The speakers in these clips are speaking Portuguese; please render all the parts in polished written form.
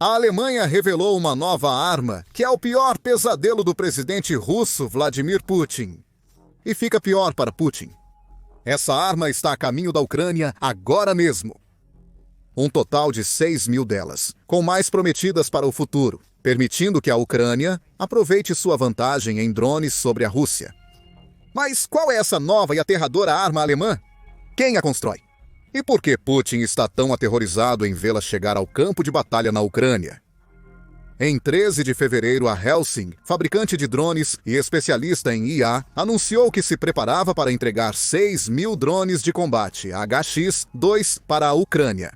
A Alemanha revelou uma nova arma que é o pior pesadelo do presidente russo Vladimir Putin. E fica pior para Putin. Essa arma está a caminho da Ucrânia agora mesmo. Um total de 6.000 delas, com mais prometidas para o futuro, permitindo que a Ucrânia aproveite sua vantagem em drones sobre a Rússia. Mas qual é essa nova e aterradora arma alemã? Quem a constrói? E por que Putin está tão aterrorizado em vê-la chegar ao campo de batalha na Ucrânia? Em 13 de fevereiro, a Helsing, fabricante de drones e especialista em IA, anunciou que se preparava para entregar 6.000 drones de combate HX-2 para a Ucrânia.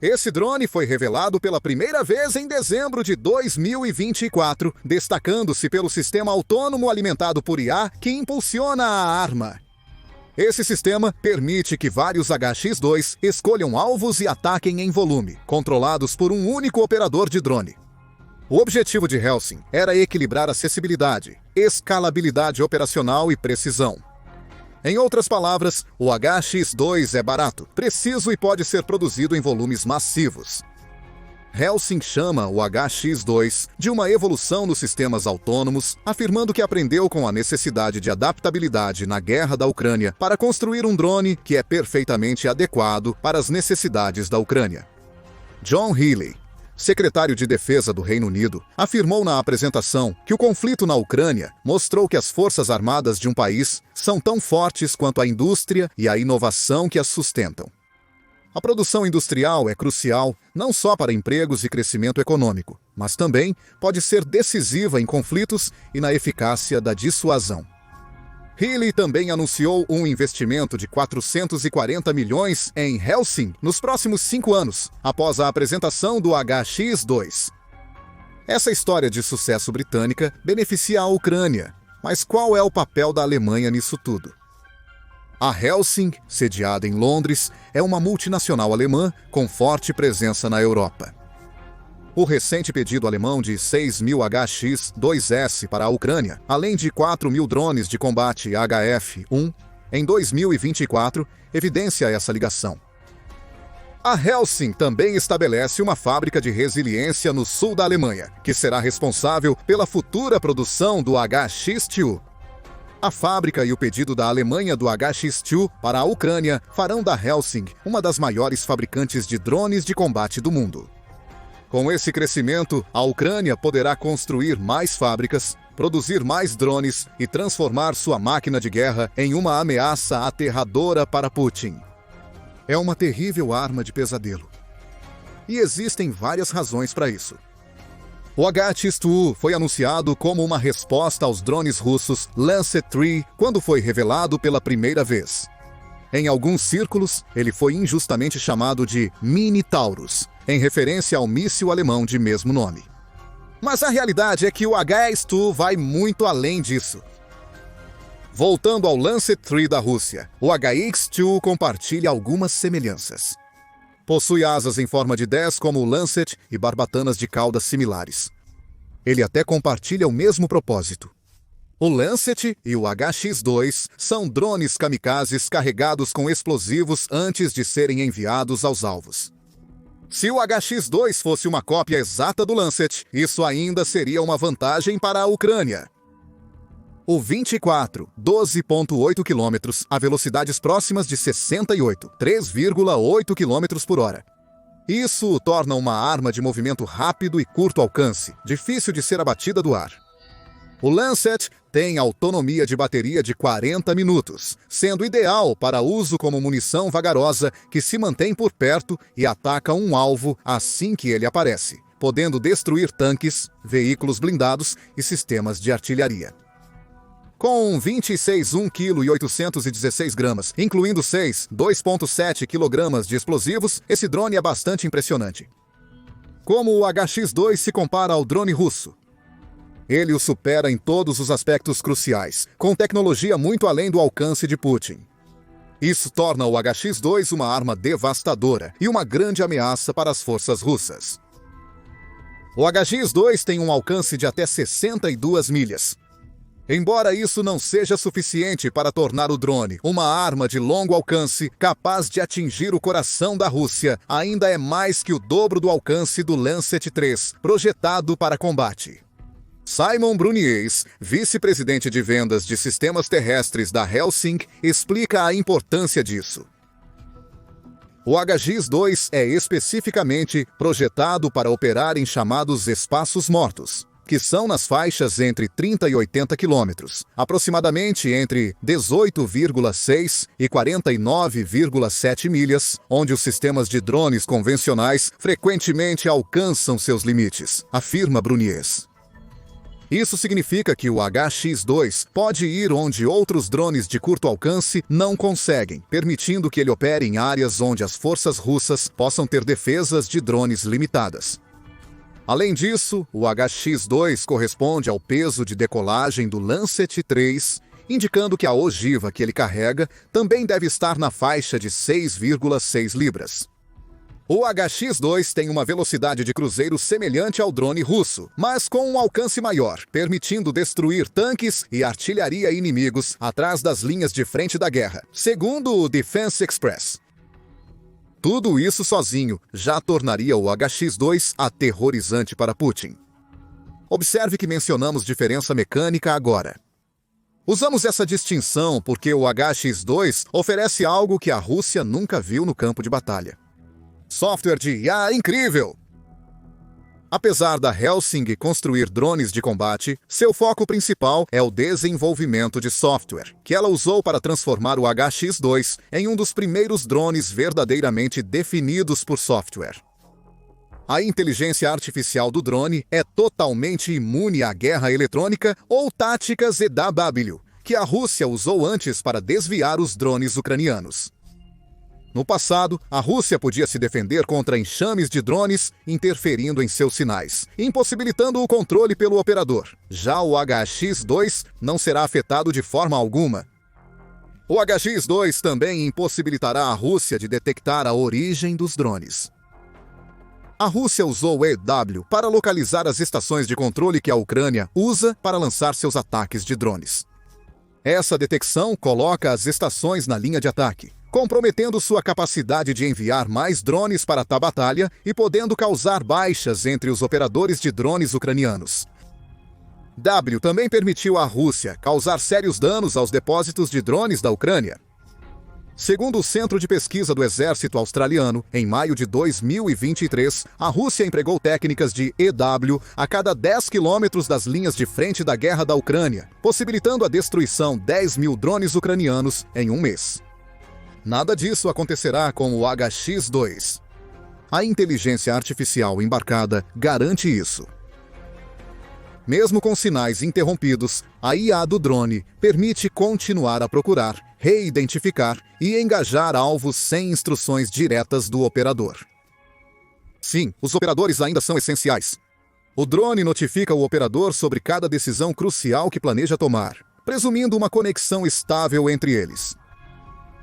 Esse drone foi revelado pela primeira vez em dezembro de 2024, destacando-se pelo sistema autônomo alimentado por IA que impulsiona a arma. Esse sistema permite que vários HX-2 escolham alvos e ataquem em volume, controlados por um único operador de drone. O objetivo de Helsing era equilibrar acessibilidade, escalabilidade operacional e precisão. Em outras palavras, o HX-2 é barato, preciso e pode ser produzido em volumes massivos. Helsing chama o HX-2 de uma evolução nos sistemas autônomos, afirmando que aprendeu com a necessidade de adaptabilidade na guerra da Ucrânia para construir um drone que é perfeitamente adequado para as necessidades da Ucrânia. John Healey, secretário de Defesa do Reino Unido, afirmou na apresentação que o conflito na Ucrânia mostrou que as forças armadas de um país são tão fortes quanto a indústria e a inovação que as sustentam. A produção industrial é crucial não só para empregos e crescimento econômico, mas também pode ser decisiva em conflitos e na eficácia da dissuasão. Healey também anunciou um investimento de 440 milhões em Helsing nos próximos 5 anos, após a apresentação do HX-2. Essa história de sucesso britânica beneficia a Ucrânia, mas qual é o papel da Alemanha nisso tudo? A Helsing, sediada em Londres, é uma multinacional alemã com forte presença na Europa. O recente pedido alemão de 6.000 HX-2S para a Ucrânia, além de 4.000 drones de combate HF-1, em 2024, evidencia essa ligação. A Helsing também estabelece uma fábrica de resiliência no sul da Alemanha, que será responsável pela futura produção do HX-2. A fábrica e o pedido da Alemanha do HX-2 para a Ucrânia farão da Helsing uma das maiores fabricantes de drones de combate do mundo. Com esse crescimento, a Ucrânia poderá construir mais fábricas, produzir mais drones e transformar sua máquina de guerra em uma ameaça aterradora para Putin. É uma terrível arma de pesadelo. E existem várias razões para isso. O HX-2 foi anunciado como uma resposta aos drones russos Lancet 3 quando foi revelado pela primeira vez. Em alguns círculos, ele foi injustamente chamado de Mini-Taurus, em referência ao míssil alemão de mesmo nome. Mas a realidade é que o HX-2 vai muito além disso. Voltando ao Lancet 3 da Rússia, o HX-2 compartilha algumas semelhanças. Possui asas em forma de 10 como o Lancet e barbatanas de caudas similares. Ele até compartilha o mesmo propósito. O Lancet e o HX-2 são drones kamikazes carregados com explosivos antes de serem enviados aos alvos. Se o HX-2 fosse uma cópia exata do Lancet, isso ainda seria uma vantagem para a Ucrânia. O 24, 12,8 km a velocidades próximas de 68, 3,8 km por hora. Isso o torna uma arma de movimento rápido e curto alcance, difícil de ser abatida do ar. O Lancet tem autonomia de bateria de 40 minutos, sendo ideal para uso como munição vagarosa que se mantém por perto e ataca um alvo assim que ele aparece, podendo destruir tanques, veículos blindados e sistemas de artilharia. Com 26 1,816 kg, incluindo 6, 2,7 kg de explosivos, esse drone é bastante impressionante. Como o HX-2 se compara ao drone russo? Ele o supera em todos os aspectos cruciais, com tecnologia muito além do alcance de Putin. Isso torna o HX-2 uma arma devastadora e uma grande ameaça para as forças russas. O HX-2 tem um alcance de até 62 milhas. Embora isso não seja suficiente para tornar o drone uma arma de longo alcance capaz de atingir o coração da Rússia, ainda é mais que o dobro do alcance do Lancet 3, projetado para combate. Simon Bruniers, vice-presidente de vendas de sistemas terrestres da Helsing, explica a importância disso. O HX-2 é especificamente projetado para operar em chamados espaços mortos, que são nas faixas entre 30 e 80 quilômetros, aproximadamente entre 18,6 e 49,7 milhas, onde os sistemas de drones convencionais frequentemente alcançam seus limites, afirma Bruniers. Isso significa que o HX-2 pode ir onde outros drones de curto alcance não conseguem, permitindo que ele opere em áreas onde as forças russas possam ter defesas de drones limitadas. Além disso, o HX-2 corresponde ao peso de decolagem do Lancet 3, indicando que a ogiva que ele carrega também deve estar na faixa de 6,6 libras. O HX-2 tem uma velocidade de cruzeiro semelhante ao drone russo, mas com um alcance maior, permitindo destruir tanques e artilharia inimigos atrás das linhas de frente da guerra, segundo o Defense Express. Tudo isso sozinho já tornaria o HX-2 aterrorizante para Putin. Observe que mencionamos diferença mecânica agora. Usamos essa distinção porque o HX-2 oferece algo que a Rússia nunca viu no campo de batalha. Software de IA incrível! Apesar da Helsing construir drones de combate, seu foco principal é o desenvolvimento de software, que ela usou para transformar o HX-2 em um dos primeiros drones verdadeiramente definidos por software. A inteligência artificial do drone é totalmente imune à guerra eletrônica ou táticas EW, que a Rússia usou antes para desviar os drones ucranianos. No passado, a Rússia podia se defender contra enxames de drones interferindo em seus sinais, impossibilitando o controle pelo operador. Já o HX-2 não será afetado de forma alguma. O HX-2 também impossibilitará a Rússia de detectar a origem dos drones. A Rússia usou o EW para localizar as estações de controle que a Ucrânia usa para lançar seus ataques de drones. Essa detecção coloca as estações na linha de ataque, comprometendo sua capacidade de enviar mais drones para a batalha e podendo causar baixas entre os operadores de drones ucranianos. W também permitiu à Rússia causar sérios danos aos depósitos de drones da Ucrânia. Segundo o Centro de Pesquisa do Exército Australiano, em maio de 2023, a Rússia empregou técnicas de EW a cada 10 quilômetros das linhas de frente da guerra da Ucrânia, possibilitando a destruição de 10 mil drones ucranianos em um mês. Nada disso acontecerá com o HX-2. A inteligência artificial embarcada garante isso. Mesmo com sinais interrompidos, a IA do drone permite continuar a procurar, reidentificar e engajar alvos sem instruções diretas do operador. Sim, os operadores ainda são essenciais. O drone notifica o operador sobre cada decisão crucial que planeja tomar, presumindo uma conexão estável entre eles.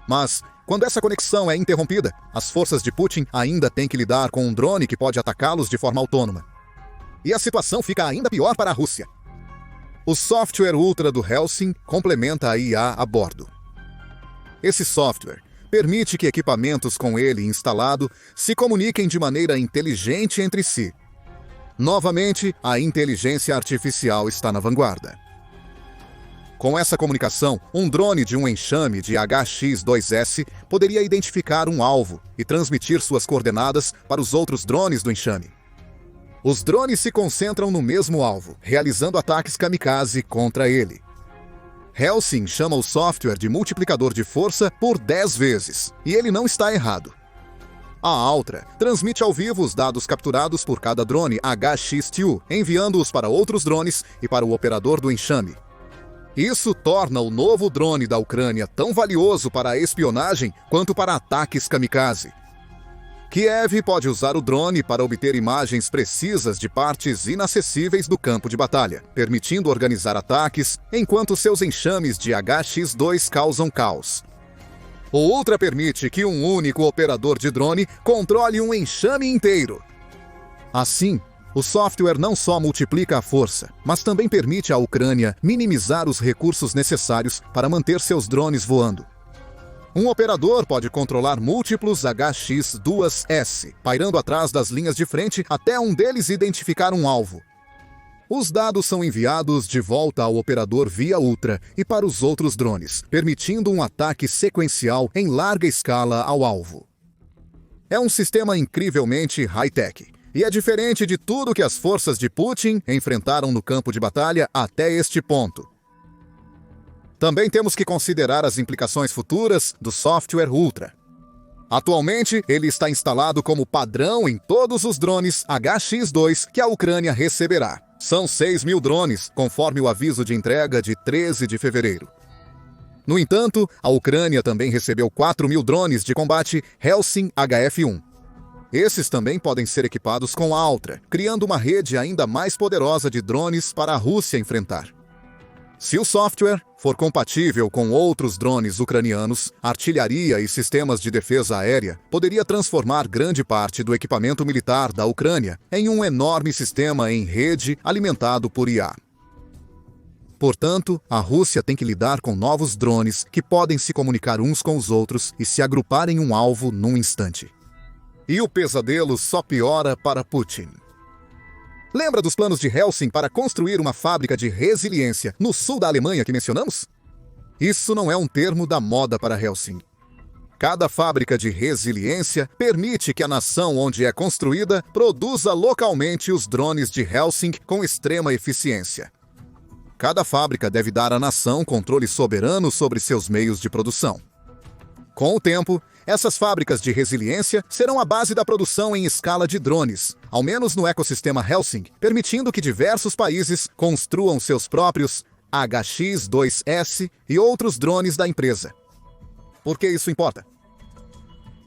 Mas, quando essa conexão é interrompida, as forças de Putin ainda têm que lidar com um drone que pode atacá-los de forma autônoma. E a situação fica ainda pior para a Rússia. O software Ultra do Helsing complementa a IA a bordo. Esse software permite que equipamentos com ele instalado se comuniquem de maneira inteligente entre si. Novamente, a inteligência artificial está na vanguarda. Com essa comunicação, um drone de um enxame de HX-2S poderia identificar um alvo e transmitir suas coordenadas para os outros drones do enxame. Os drones se concentram no mesmo alvo, realizando ataques kamikaze contra ele. Helsing chama o software de multiplicador de força por 10 vezes, e ele não está errado. A Altra transmite ao vivo os dados capturados por cada drone HX-2, enviando-os para outros drones e para o operador do enxame. Isso torna o novo drone da Ucrânia tão valioso para a espionagem quanto para ataques kamikaze. Kiev pode usar o drone para obter imagens precisas de partes inacessíveis do campo de batalha, permitindo organizar ataques enquanto seus enxames de HX-2 causam caos. O Ultra permite que um único operador de drone controle um enxame inteiro. Assim, O software não só multiplica a força, mas também permite à Ucrânia minimizar os recursos necessários para manter seus drones voando. Um operador pode controlar múltiplos HX-2S, pairando atrás das linhas de frente até um deles identificar um alvo. Os dados são enviados de volta ao operador via Ultra e para os outros drones, permitindo um ataque sequencial em larga escala ao alvo. É um sistema incrivelmente high-tech, e é diferente de tudo que as forças de Putin enfrentaram no campo de batalha até este ponto. Também temos que considerar as implicações futuras do software Ultra. Atualmente, ele está instalado como padrão em todos os drones HX-2 que a Ucrânia receberá. São 6.000 drones, conforme o aviso de entrega de 13 de fevereiro. No entanto, a Ucrânia também recebeu 4.000 drones de combate Helsing HF-1. Esses também podem ser equipados com a Ultra, criando uma rede ainda mais poderosa de drones para a Rússia enfrentar. Se o software for compatível com outros drones ucranianos, artilharia e sistemas de defesa aérea, poderia transformar grande parte do equipamento militar da Ucrânia em um enorme sistema em rede alimentado por IA. Portanto, a Rússia tem que lidar com novos drones que podem se comunicar uns com os outros e se agrupar em um alvo num instante. E o pesadelo só piora para Putin. Lembra dos planos de Helsing para construir uma fábrica de resiliência no sul da Alemanha que mencionamos? Isso não é um termo da moda para Helsing. Cada fábrica de resiliência permite que a nação onde é construída produza localmente os drones de Helsing com extrema eficiência. Cada fábrica deve dar à nação controle soberano sobre seus meios de produção. Com o tempo, essas fábricas de resiliência serão a base da produção em escala de drones, ao menos no ecossistema Helsing, permitindo que diversos países construam seus próprios HX-2S e outros drones da empresa. Por que isso importa?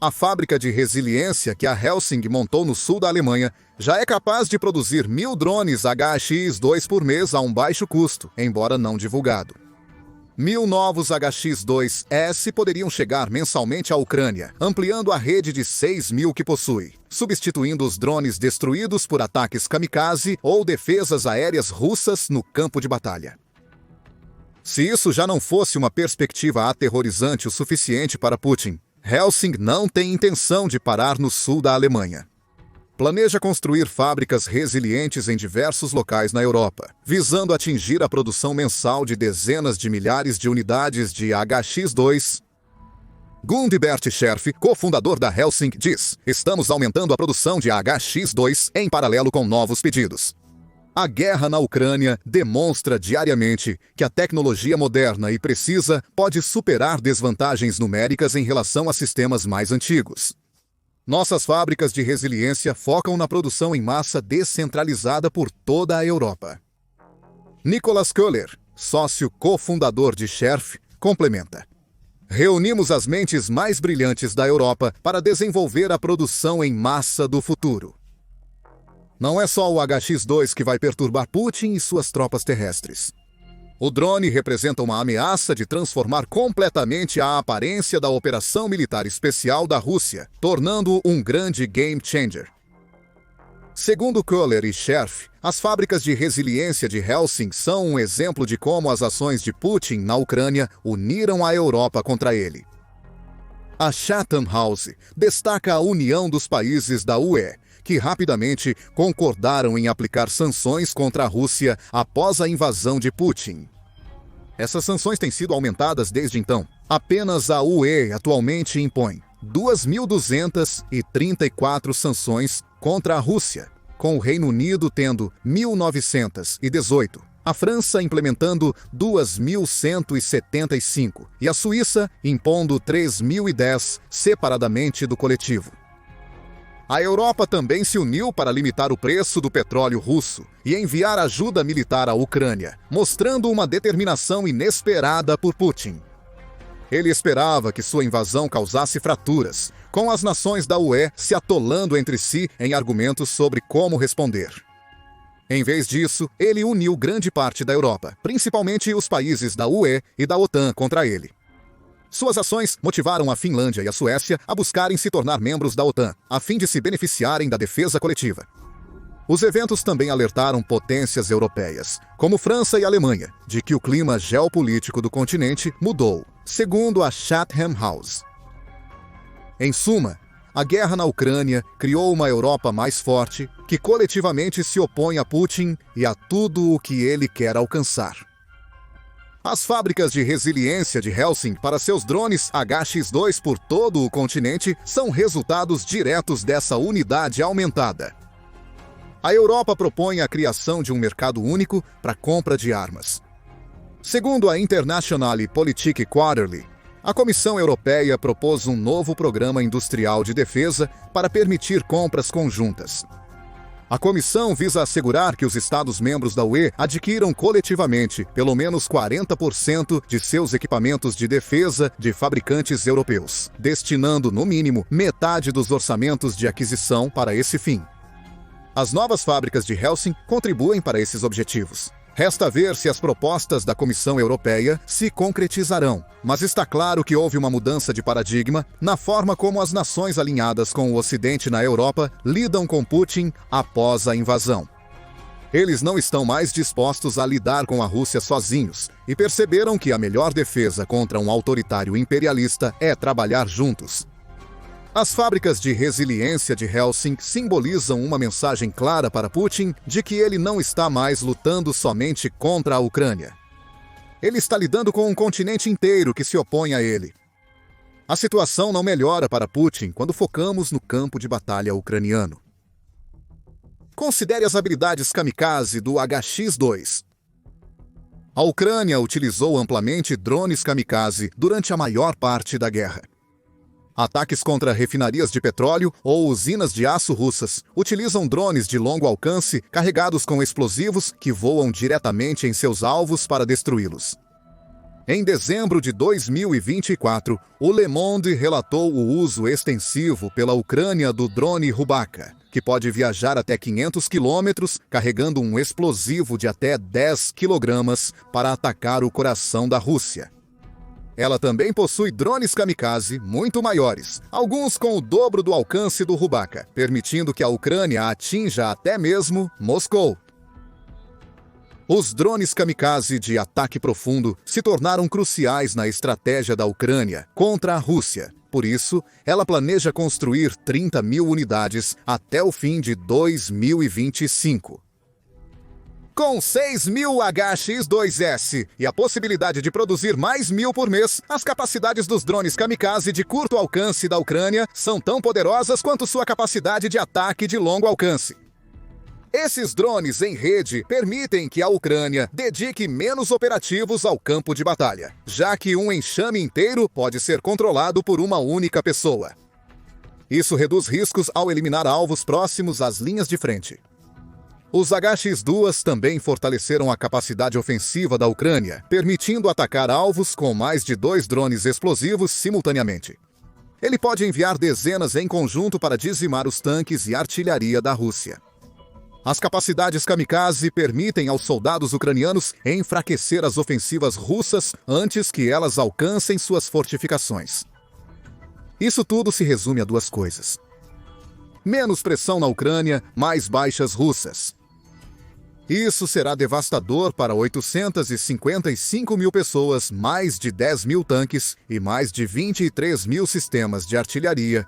A fábrica de resiliência que a Helsing montou no sul da Alemanha já é capaz de produzir 1.000 drones HX-2 por mês a um baixo custo, embora não divulgado. 1.000 novos HX-2S poderiam chegar mensalmente à Ucrânia, ampliando a rede de 6.000 que possui, substituindo os drones destruídos por ataques kamikaze ou defesas aéreas russas no campo de batalha. Se isso já não fosse uma perspectiva aterrorizante o suficiente para Putin, Helsing não tem intenção de parar no sul da Alemanha. Planeja construir fábricas resilientes em diversos locais na Europa, visando atingir a produção mensal de dezenas de milhares de unidades de HX-2. Gundibert Scherf, cofundador da Helsing, diz: "Estamos aumentando a produção de HX-2 em paralelo com novos pedidos." A guerra na Ucrânia demonstra diariamente que a tecnologia moderna e precisa pode superar desvantagens numéricas em relação a sistemas mais antigos. Nossas fábricas de resiliência focam na produção em massa descentralizada por toda a Europa. Nicholas Köhler, sócio cofundador de Scherf, complementa: "Reunimos as mentes mais brilhantes da Europa para desenvolver a produção em massa do futuro." Não é só o HX-2 que vai perturbar Putin e suas tropas terrestres. O drone representa uma ameaça de transformar completamente a aparência da operação militar especial da Rússia, tornando-o um grande game changer. Segundo Köhler e Scherf, as fábricas de resiliência de Helsing são um exemplo de como as ações de Putin na Ucrânia uniram a Europa contra ele. A Chatham House destaca a união dos países da UE, que rapidamente concordaram em aplicar sanções contra a Rússia após a invasão de Putin. Essas sanções têm sido aumentadas desde então. Apenas a UE atualmente impõe 2.234 sanções contra a Rússia, com o Reino Unido tendo 1.918, a França implementando 2.175 e a Suíça impondo 3.010 separadamente do coletivo. A Europa também se uniu para limitar o preço do petróleo russo e enviar ajuda militar à Ucrânia, mostrando uma determinação inesperada por Putin. Ele esperava que sua invasão causasse fraturas, com as nações da UE se atolando entre si em argumentos sobre como responder. Em vez disso, ele uniu grande parte da Europa, principalmente os países da UE e da OTAN, contra ele. Suas ações motivaram a Finlândia e a Suécia a buscarem se tornar membros da OTAN, a fim de se beneficiarem da defesa coletiva. Os eventos também alertaram potências europeias, como França e Alemanha, de que o clima geopolítico do continente mudou, segundo a Chatham House. Em suma, a guerra na Ucrânia criou uma Europa mais forte, que coletivamente se opõe a Putin e a tudo o que ele quer alcançar. As fábricas de resiliência de Helsinki para seus drones HX-2 por todo o continente são resultados diretos dessa unidade aumentada. A Europa propõe a criação de um mercado único para a compra de armas. Segundo a International Politik Quarterly, a Comissão Europeia propôs um novo programa industrial de defesa para permitir compras conjuntas. A comissão visa assegurar que os Estados-membros da UE adquiram coletivamente pelo menos 40% de seus equipamentos de defesa de fabricantes europeus, destinando, no mínimo, metade dos orçamentos de aquisição para esse fim. As novas fábricas de Helsinki contribuem para esses objetivos. Resta ver se as propostas da Comissão Europeia se concretizarão, mas está claro que houve uma mudança de paradigma na forma como as nações alinhadas com o Ocidente na Europa lidam com Putin após a invasão. Eles não estão mais dispostos a lidar com a Rússia sozinhos e perceberam que a melhor defesa contra um autoritário imperialista é trabalhar juntos. As fábricas de resiliência de Helsinki simbolizam uma mensagem clara para Putin de que ele não está mais lutando somente contra a Ucrânia. Ele está lidando com um continente inteiro que se opõe a ele. A situação não melhora para Putin quando focamos no campo de batalha ucraniano. Considere as habilidades kamikaze do HX-2. A Ucrânia utilizou amplamente drones kamikaze durante a maior parte da guerra. Ataques contra refinarias de petróleo ou usinas de aço russas utilizam drones de longo alcance carregados com explosivos que voam diretamente em seus alvos para destruí-los. Em dezembro de 2024, o Le Monde relatou o uso extensivo pela Ucrânia do drone Rubaka, que pode viajar até 500 quilômetros carregando um explosivo de até 10 quilogramas para atacar o coração da Rússia. Ela também possui drones kamikaze muito maiores, alguns com o dobro do alcance do Rubaka, permitindo que a Ucrânia atinja até mesmo Moscou. Os drones kamikaze de ataque profundo se tornaram cruciais na estratégia da Ucrânia contra a Rússia. Por isso, ela planeja construir 30 mil unidades até o fim de 2025. Com 6.000 HX-2S e a possibilidade de produzir mais 1.000 por mês, as capacidades dos drones kamikaze de curto alcance da Ucrânia são tão poderosas quanto sua capacidade de ataque de longo alcance. Esses drones em rede permitem que a Ucrânia dedique menos operativos ao campo de batalha, já que um enxame inteiro pode ser controlado por uma única pessoa. Isso reduz riscos ao eliminar alvos próximos às linhas de frente. Os HX-2 também fortaleceram a capacidade ofensiva da Ucrânia, permitindo atacar alvos com mais de 2 drones explosivos simultaneamente. Ele pode enviar dezenas em conjunto para dizimar os tanques e artilharia da Rússia. As capacidades kamikaze permitem aos soldados ucranianos enfraquecer as ofensivas russas antes que elas alcancem suas fortificações. Isso tudo se resume a 2 coisas: menos pressão na Ucrânia, mais baixas russas. Isso será devastador para 855 mil pessoas, mais de 10 mil tanques e mais de 23 mil sistemas de artilharia.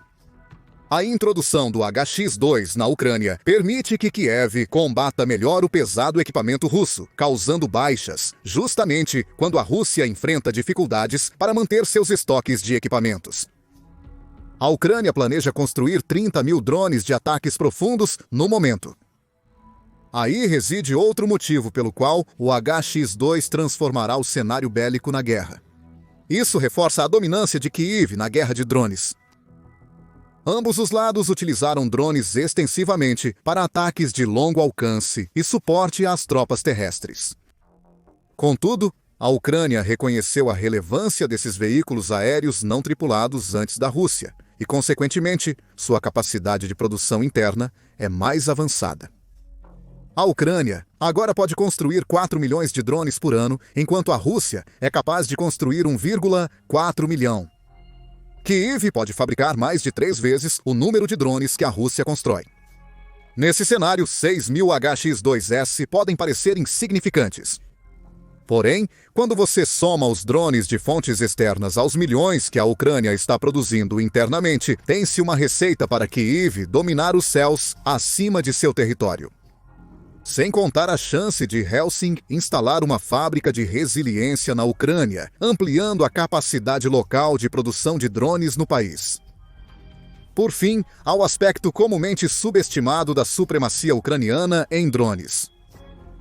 A introdução do HX-2 na Ucrânia permite que Kiev combata melhor o pesado equipamento russo, causando baixas, justamente quando a Rússia enfrenta dificuldades para manter seus estoques de equipamentos. A Ucrânia planeja construir 30 mil drones de ataques profundos no momento. Aí reside outro motivo pelo qual o HX-2 transformará o cenário bélico na guerra. Isso reforça a dominância de Kiev na guerra de drones. Ambos os lados utilizaram drones extensivamente para ataques de longo alcance e suporte às tropas terrestres. Contudo, a Ucrânia reconheceu a relevância desses veículos aéreos não tripulados antes da Rússia e, consequentemente, sua capacidade de produção interna é mais avançada. A Ucrânia agora pode construir 4 milhões de drones por ano, enquanto a Rússia é capaz de construir 1,4 milhão. Kiev pode fabricar mais de 3 vezes o número de drones que a Rússia constrói. Nesse cenário, 6.000 HX-2S podem parecer insignificantes. Porém, quando você soma os drones de fontes externas aos milhões que a Ucrânia está produzindo internamente, tem-se uma receita para Kyiv dominar os céus acima de seu território. Sem contar a chance de Helsinki instalar uma fábrica de resiliência na Ucrânia, ampliando a capacidade local de produção de drones no país. Por fim, há o aspecto comumente subestimado da supremacia ucraniana em drones.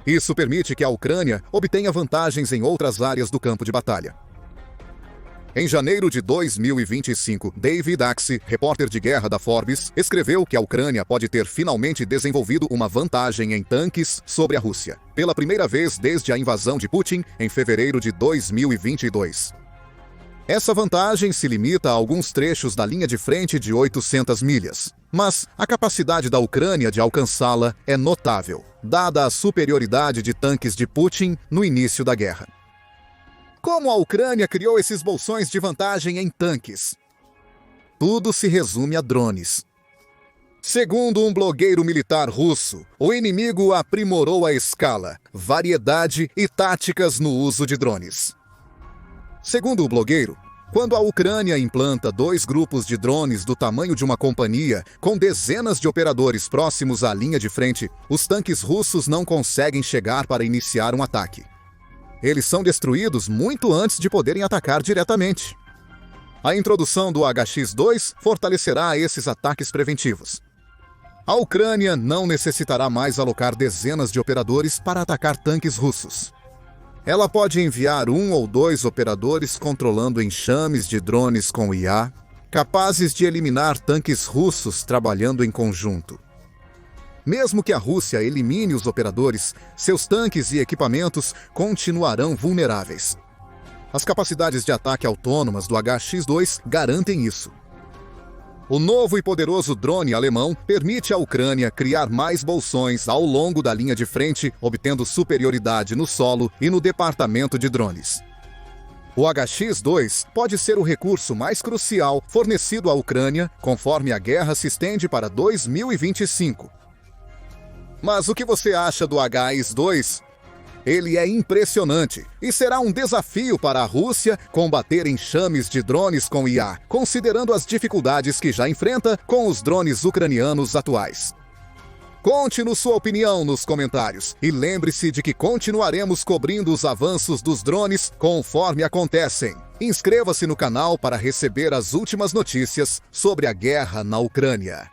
Isso permite que a Ucrânia obtenha vantagens em outras áreas do campo de batalha. Em janeiro de 2025, David Axe, repórter de guerra da Forbes, escreveu que a Ucrânia pode ter finalmente desenvolvido uma vantagem em tanques sobre a Rússia, pela primeira vez desde a invasão de Putin em fevereiro de 2022. Essa vantagem se limita a alguns trechos da linha de frente de 800 milhas, mas a capacidade da Ucrânia de alcançá-la é notável, dada a superioridade de tanques de Putin no início da guerra. Como a Ucrânia criou esses bolsões de vantagem em tanques? Tudo se resume a drones. Segundo um blogueiro militar russo, o inimigo aprimorou a escala, variedade e táticas no uso de drones. Segundo o blogueiro, quando a Ucrânia implanta 2 grupos de drones do tamanho de uma companhia, com dezenas de operadores próximos à linha de frente, os tanques russos não conseguem chegar para iniciar um ataque. Eles são destruídos muito antes de poderem atacar diretamente. A introdução do HX-2 fortalecerá esses ataques preventivos. A Ucrânia não necessitará mais alocar dezenas de operadores para atacar tanques russos. Ela pode enviar 1 ou 2 operadores controlando enxames de drones com IA, capazes de eliminar tanques russos trabalhando em conjunto. Mesmo que a Rússia elimine os operadores, seus tanques e equipamentos continuarão vulneráveis. As capacidades de ataque autônomas do HX-2 garantem isso. O novo e poderoso drone alemão permite à Ucrânia criar mais bolsões ao longo da linha de frente, obtendo superioridade no solo e no departamento de drones. O HX-2 pode ser o recurso mais crucial fornecido à Ucrânia conforme a guerra se estende para 2025. Mas o que você acha do HX-2? Ele é impressionante e será um desafio para a Rússia combater enxames de drones com IA, considerando as dificuldades que já enfrenta com os drones ucranianos atuais. Conte-nos sua opinião nos comentários e lembre-se de que continuaremos cobrindo os avanços dos drones conforme acontecem. Inscreva-se no canal para receber as últimas notícias sobre a guerra na Ucrânia.